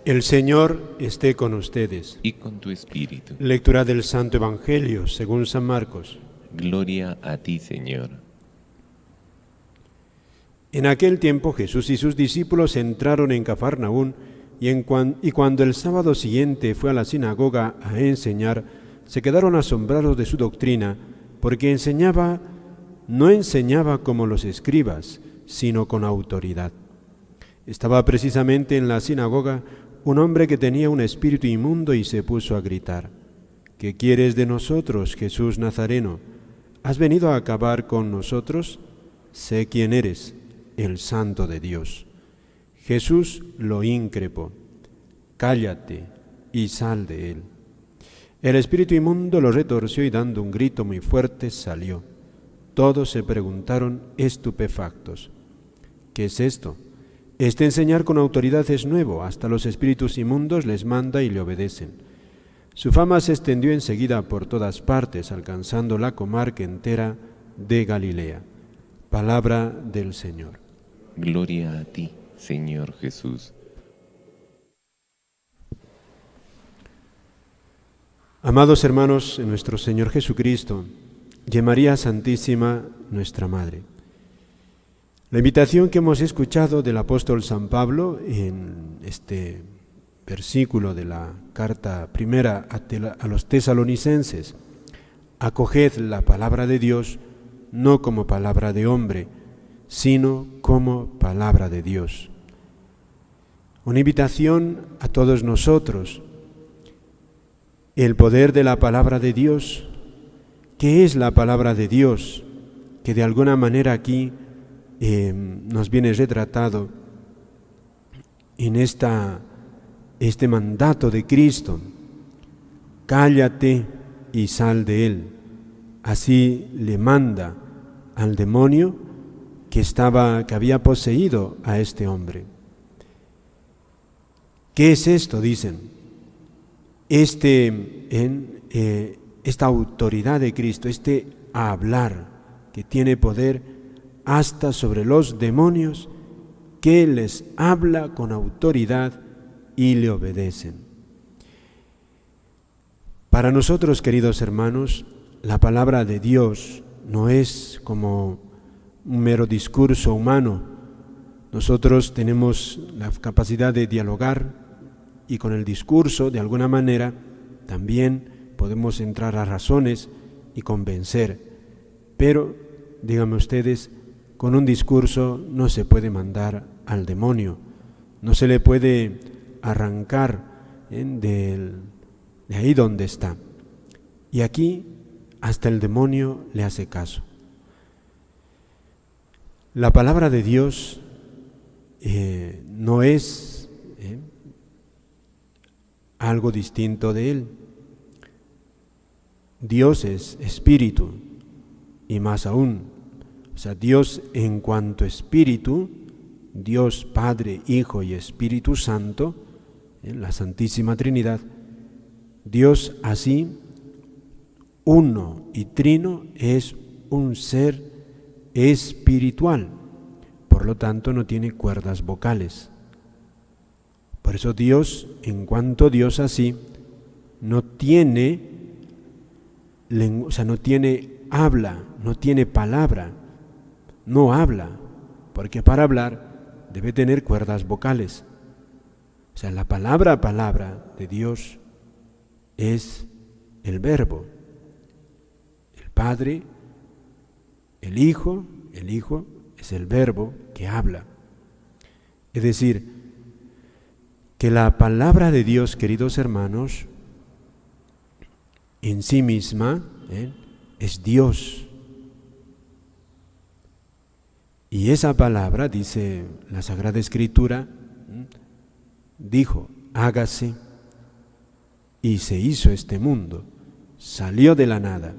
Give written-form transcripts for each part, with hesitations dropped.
El Señor esté con ustedes. Y con tu espíritu. Lectura del Santo Evangelio según San Marcos. Gloria a ti, Señor. En aquel tiempo Jesús y sus discípulos entraron en Cafarnaún y cuando el sábado siguiente fue a la sinagoga a enseñar, se quedaron asombrados de su doctrina, porque no enseñaba como los escribas, sino con autoridad. Estaba precisamente en la sinagoga un hombre que tenía un espíritu inmundo y se puso a gritar: ¿Qué quieres de nosotros, Jesús Nazareno? ¿Has venido a acabar con nosotros? Sé quién eres, el Santo de Dios. Jesús lo increpó: cállate y sal de él. El espíritu inmundo lo retorció y dando un grito muy fuerte salió. Todos se preguntaron estupefactos: ¿qué es esto? Este enseñar con autoridad es nuevo, hasta los espíritus inmundos les manda y le obedecen. Su fama se extendió enseguida por todas partes, alcanzando la comarca entera de Galilea. Palabra del Señor. Gloria a ti, Señor Jesús. Amados hermanos en nuestro Señor Jesucristo y en María Santísima, nuestra Madre, la invitación que hemos escuchado del apóstol San Pablo en este versículo de la carta primera a los tesalonicenses: acoged la palabra de Dios no como palabra de hombre, sino como palabra de Dios. Una invitación a todos nosotros. El poder de la palabra de Dios. ¿Qué es la palabra de Dios? Que de alguna manera aquí nos viene retratado en este mandato de Cristo: cállate y sal de él. Así le manda al demonio que había poseído a este hombre. ¿Qué es esto? Dicen. Esta autoridad de Cristo, este hablar que tiene poder hasta sobre los demonios, que les habla con autoridad y le obedecen. Para nosotros, queridos hermanos, la palabra de Dios no es como un mero discurso humano. Nosotros tenemos la capacidad de dialogar y con el discurso, de alguna manera, también podemos entrar a razones y convencer. Pero, díganme ustedes, con un discurso no se puede mandar al demonio, no se le puede arrancar de ahí donde está. Y aquí hasta el demonio le hace caso. La palabra de Dios no es algo distinto de él. Dios es espíritu, y más aún, Dios en cuanto espíritu, Dios Padre, Hijo y Espíritu Santo, la Santísima Trinidad, Dios así, uno y trino, es un ser espiritual, por lo tanto no tiene cuerdas vocales. Por eso Dios, en cuanto Dios así, no tiene habla, no tiene palabra, no habla, porque para hablar debe tener cuerdas vocales. La palabra de Dios es el Verbo, el Padre, el Hijo es el Verbo que habla. Es decir, que la palabra de Dios, queridos hermanos, en sí misma es Dios. Y esa palabra, dice la Sagrada Escritura, dijo: hágase, y se hizo este mundo, salió de la nada.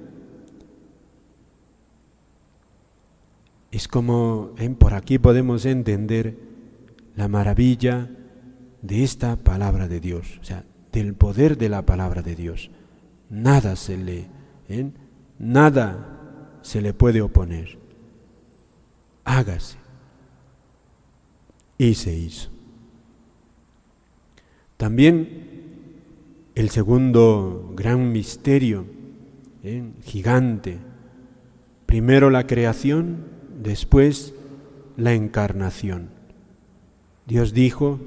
Es como, por aquí podemos entender la maravilla de esta palabra de Dios, del poder de la palabra de Dios. Nada se le puede oponer. Hágase. Y se hizo. También el segundo gran misterio, gigante, primero la creación, después la encarnación. Dios dijo,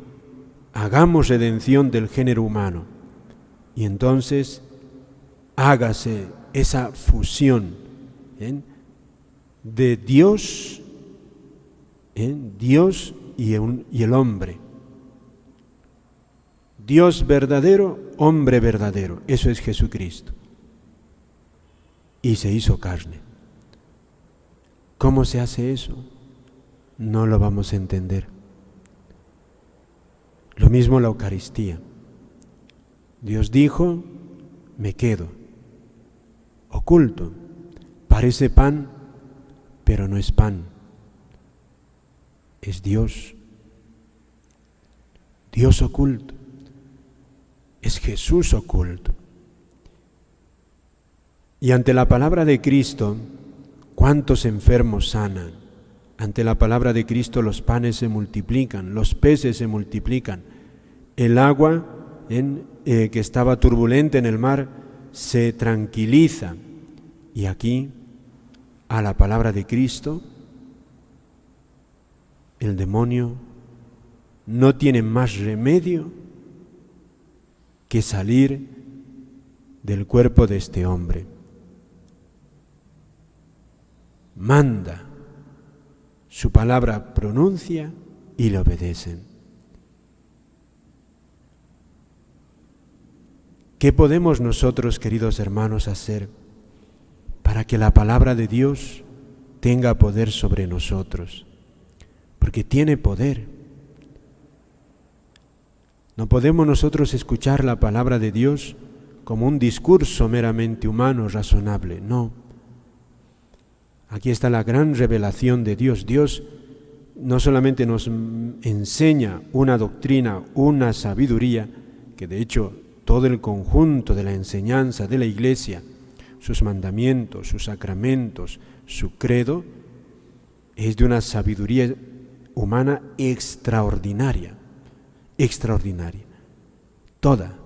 hagamos redención del género humano, y entonces hágase esa fusión de Dios, Dios y el hombre. Dios verdadero, hombre verdadero, eso es Jesucristo. Y se hizo carne. ¿Cómo se hace eso? No lo vamos a entender. Lo mismo la Eucaristía. Dios dijo, me quedo, oculto, parece pan, pero no es pan, es Dios, Dios oculto, es Jesús oculto. Y ante la palabra de Cristo, ¿cuántos enfermos sanan? Ante la palabra de Cristo los panes se multiplican, los peces se multiplican, el agua que estaba turbulenta en el mar se tranquiliza. Y aquí, a la palabra de Cristo, el demonio no tiene más remedio que salir del cuerpo de este hombre. Manda, su palabra pronuncia y le obedecen. ¿Qué podemos nosotros, queridos hermanos, hacer para que la palabra de Dios tenga poder sobre nosotros? Porque tiene poder. No podemos nosotros escuchar la palabra de Dios como un discurso meramente humano, razonable, no. Aquí está la gran revelación de Dios. Dios no solamente nos enseña una doctrina, una sabiduría, que de hecho todo el conjunto de la enseñanza de la Iglesia, sus mandamientos, sus sacramentos, su credo, es de una sabiduría humana extraordinaria, extraordinaria. Toda.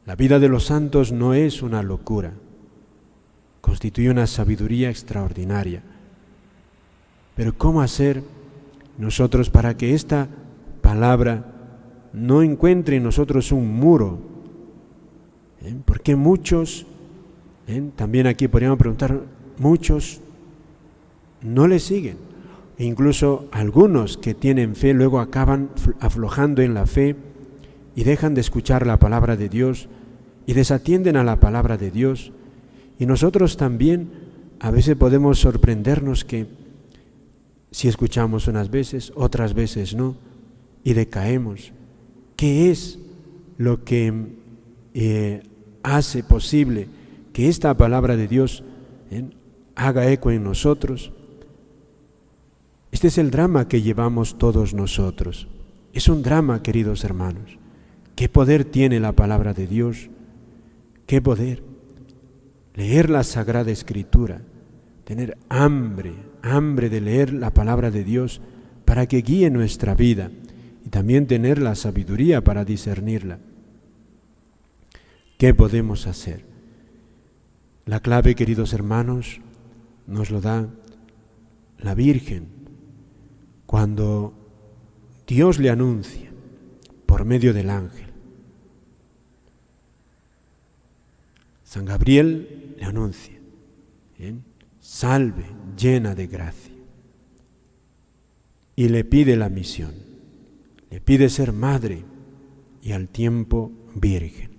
La vida de los santos no es una locura, constituye una sabiduría extraordinaria. Pero ¿cómo hacer nosotros para que esta palabra no encuentre en nosotros un muro? Porque muchos, también aquí podríamos preguntar, muchos no le siguen. E incluso algunos que tienen fe luego acaban aflojando en la fe y dejan de escuchar la palabra de Dios y desatienden a la palabra de Dios. Y nosotros también a veces podemos sorprendernos que si escuchamos unas veces, otras veces no, y decaemos. ¿Qué es lo que hace posible que esta palabra de Dios haga eco en nosotros? Este es el drama que llevamos todos nosotros. Es un drama, queridos hermanos. ¿Qué poder tiene la palabra de Dios? ¿Qué poder? Leer la Sagrada Escritura, tener hambre de leer la palabra de Dios para que guíe nuestra vida y también tener la sabiduría para discernirla. ¿Qué podemos hacer? La clave, queridos hermanos, nos lo da la Virgen cuando Dios le anuncia por medio del ángel. San Gabriel le anuncia, salve, llena de gracia. Y le pide la misión, le pide ser madre y al tiempo virgen.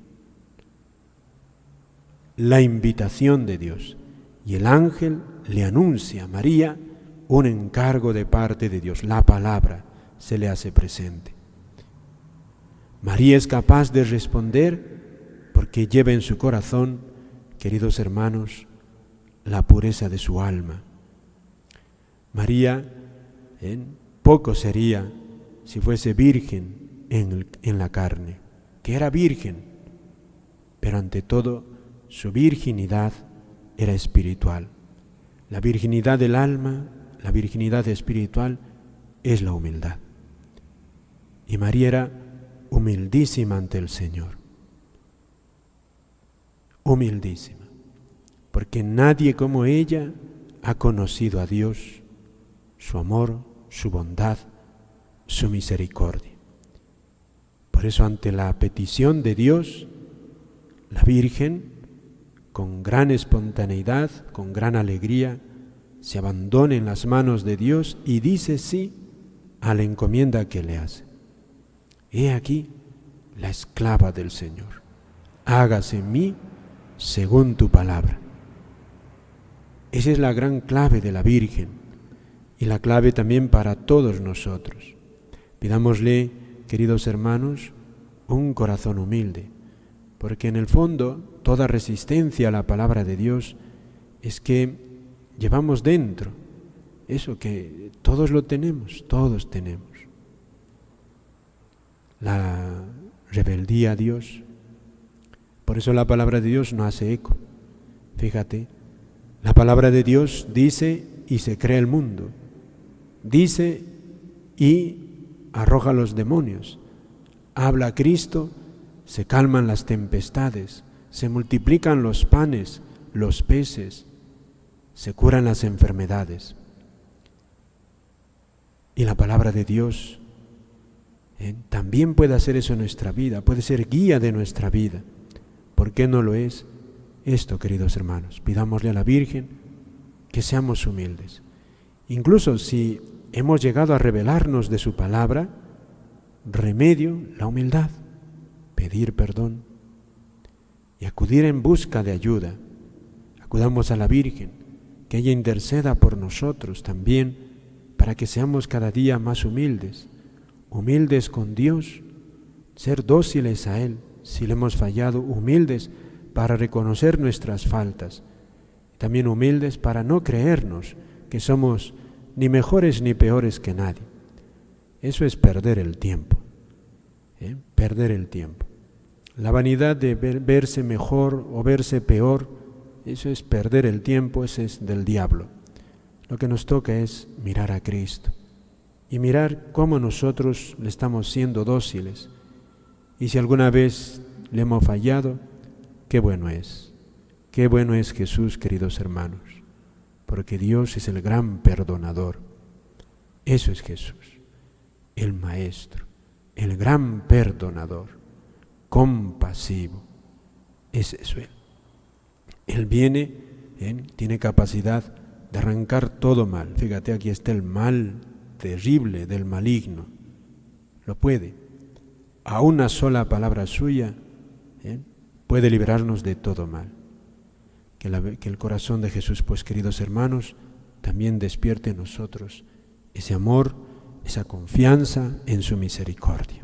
La invitación de Dios. Y el ángel le anuncia a María un encargo de parte de Dios. La palabra se le hace presente. María es capaz de responder porque lleva en su corazón, queridos hermanos, la pureza de su alma. María poco sería si fuese virgen en la carne, que era virgen, pero ante todo su virginidad era espiritual. La virginidad del alma, la virginidad espiritual es la humildad. Y María era humildísima ante el Señor. Humildísima. Porque nadie como ella ha conocido a Dios, su amor, su bondad, su misericordia. Por eso ante la petición de Dios, la Virgen, con gran espontaneidad, con gran alegría, se abandona en las manos de Dios y dice sí a la encomienda que le hace. He aquí la esclava del Señor. Hágase en mí según tu palabra. Esa es la gran clave de la Virgen y la clave también para todos nosotros. Pidámosle, queridos hermanos, un corazón humilde, porque en el fondo toda resistencia a la palabra de Dios es que llevamos dentro eso que todos lo tenemos, todos tenemos. La rebeldía a Dios. Por eso la palabra de Dios no hace eco. Fíjate, la palabra de Dios dice y se crea el mundo. Dice y arroja a los demonios. Habla a Cristo, se calman las tempestades, se multiplican los panes, los peces, se curan las enfermedades. Y la palabra de Dios también puede hacer eso en nuestra vida, puede ser guía de nuestra vida. ¿Por qué no lo es? Esto, queridos hermanos, pidámosle a la Virgen que seamos humildes. Incluso si hemos llegado a rebelarnos de su palabra, remedio, la humildad, pedir perdón y acudir en busca de ayuda. Acudamos a la Virgen, que ella interceda por nosotros también, para que seamos cada día más humildes, humildes con Dios, ser dóciles a Él, si le hemos fallado, humildes para reconocer nuestras faltas, también humildes para no creernos que somos ni mejores ni peores que nadie. Eso es perder el tiempo, perder el tiempo. La vanidad de verse mejor o verse peor, eso es perder el tiempo, eso es del diablo. Lo que nos toca es mirar a Cristo y mirar cómo nosotros le estamos siendo dóciles. Y si alguna vez le hemos fallado, qué bueno es Jesús, queridos hermanos, porque Dios es el gran perdonador. Eso es Jesús, el Maestro, el gran perdonador, compasivo. Ese es Él. Él viene, tiene capacidad de arrancar todo mal. Fíjate, aquí está el mal terrible del maligno. Lo puede. A una sola palabra suya puede librarnos de todo mal. Que el corazón de Jesús, pues, queridos hermanos, también despierte en nosotros ese amor, esa confianza en su misericordia.